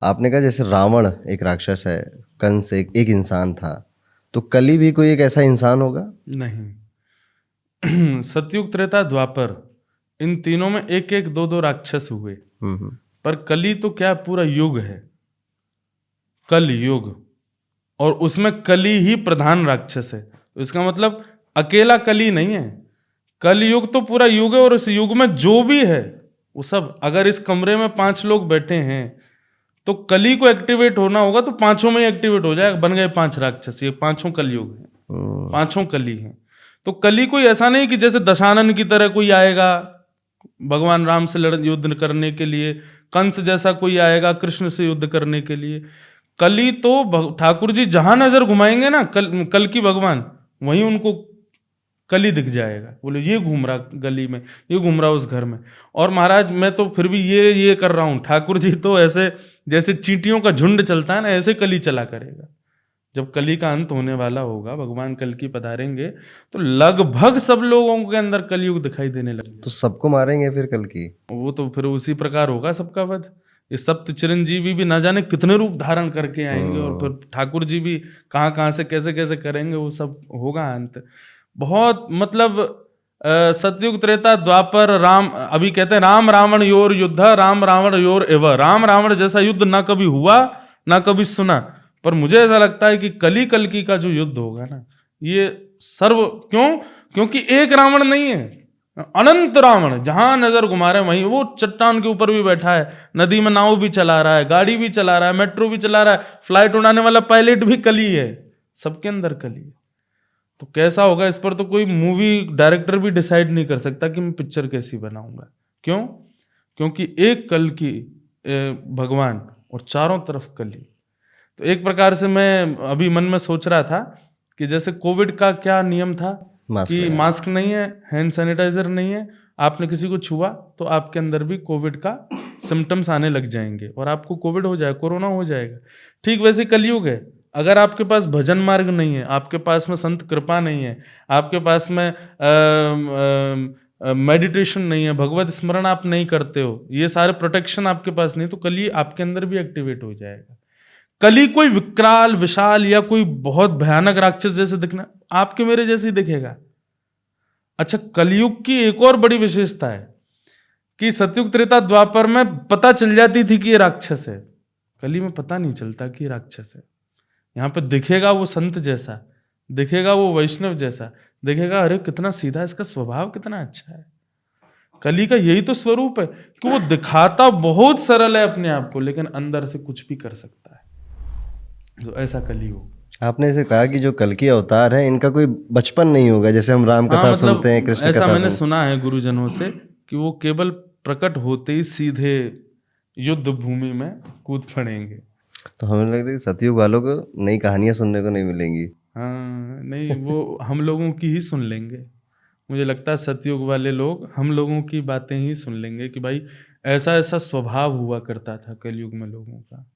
आपने कहा जैसे रावण एक राक्षस है, कंस एक इंसान था, तो कली भी कोई एक ऐसा इंसान होगा? नहीं। सतयुग, त्रेता, द्वापर, इन तीनों में एक एक दो दो राक्षस हुए, पर कली तो क्या पूरा युग है, कल युग, और उसमें कली ही प्रधान राक्षस है। तो इसका मतलब अकेला कली नहीं है, कल युग तो पूरा युग है, और इस युग में जो भी है वो सब, अगर इस कमरे में 5 लोग बैठे हैं तो कली को एक्टिवेट होना होगा तो पांचों में ही एक्टिवेट हो जाएगा, बन गए 5 राक्षस। ये पांचों कलयुग हैं, पांचों कली हैं। तो कली कोई ऐसा नहीं कि जैसे दशानन की तरह कोई आएगा भगवान राम से युद्ध करने के लिए, कंस जैसा कोई आएगा कृष्ण से युद्ध करने के लिए। कली तो ठाकुर जी जहां नजर घुमाएंगे ना, कल की भगवान, वहीं उनको कली दिख जाएगा। बोले ये घूम रहा गली में, ये घूम रहा उस घर में। और महाराज मैं तो फिर भी ये कर रहा हूं, ठाकुर जी तो ऐसे जैसे चींटियों का झुंड चलता है ना, ऐसे कली चला करेगा। जब कली का अंत होने वाला होगा, भगवान कल की पधारेंगे, तो लगभग सब लोगों के अंदर कलयुग दिखाई देने लगेगा। तो सबको मारेंगे फिर कल की? वो तो फिर उसी प्रकार होगा सबका वध। ये सप्त चिरंजीवी भी ना जाने कितने रूप धारण करके आएंगे, और फिर ठाकुर जी भी कहाँ कहाँ से कैसे कैसे करेंगे, वो सब होगा अंत। बहुत मतलब सतयुग, त्रेता, द्वापर, राम, अभी कहते हैं राम रावण योर युद्ध, राम रावण योर एव। राम रावण जैसा युद्ध ना कभी हुआ ना कभी सुना, पर मुझे ऐसा लगता है कि कलकी का जो युद्ध होगा ना, ये सर्व, क्योंकि एक रावण नहीं है, अनंत रावण। जहां नजर घुमा रहे हैं वहीं, वो चट्टान के ऊपर भी बैठा है, नदी में नाव भी चला रहा है, गाड़ी भी चला रहा है, मेट्रो भी चला रहा है, फ्लाइट उड़ाने वाला पायलट भी कली है, सबके अंदर कली है। तो कैसा होगा इस पर तो कोई मूवी डायरेक्टर भी डिसाइड नहीं कर सकता कि मैं पिक्चर कैसी बनाऊंगा। क्यों? क्योंकि एक कल की भगवान और चारों तरफ कली। तो एक प्रकार से मैं अभी मन में सोच रहा था कि जैसे कोविड का क्या नियम था कि मास्क नहीं है, हैंड सैनिटाइजर नहीं है, आपने किसी को छुआ तो आपके अंदर भी कोविड का सिम्टम्स आने लग जाएंगे और आपको कोविड हो जाएगा, कोरोना हो जाएगा। ठीक वैसे कलयुग है। अगर आपके पास भजन मार्ग नहीं है, आपके पास में संत कृपा नहीं है, आपके पास में मेडिटेशन नहीं है, भगवत स्मरण आप नहीं करते हो, ये सारे प्रोटेक्शन आपके पास नहीं, तो कली आपके अंदर भी एक्टिवेट हो जाएगा। कली कोई विकराल विशाल या कोई बहुत भयानक राक्षस जैसे दिखना, आपके मेरे जैसे दिखेगा। अच्छा, कलयुग की एक और बड़ी विशेषता है कि सतयुग, त्रेता, द्वापर में पता चल जाती थी कि ये राक्षस है, कली में पता नहीं चलता कि ये राक्षस है। यहाँ पे दिखेगा वो संत जैसा, दिखेगा वो वैष्णव जैसा, दिखेगा अरे कितना सीधा, इसका स्वभाव कितना अच्छा है। कली का यही तो स्वरूप है कि वो दिखाता बहुत सरल है अपने आप को, लेकिन अंदर से कुछ भी कर सकता है। तो ऐसा कली हो। आपने ऐसे कहा कि जो कल की अवतार है इनका कोई बचपन नहीं होगा, जैसे हम राम कथा सुनते हैं, कृष्ण ऐसा कथा मैंने सुना है गुरुजनों से कि वो केवल प्रकट होते ही सीधे युद्ध भूमि में कूद पड़ेंगे। तो हमें लग रहा है सतयुग वालों को नई कहानियां सुनने को नहीं मिलेंगी। हाँ नहीं, वो हम लोगों की ही सुन लेंगे। मुझे लगता है सतयुग वाले लोग हम लोगों की बातें ही सुन लेंगे कि भाई ऐसा ऐसा स्वभाव हुआ करता था कलयुग में लोगों का।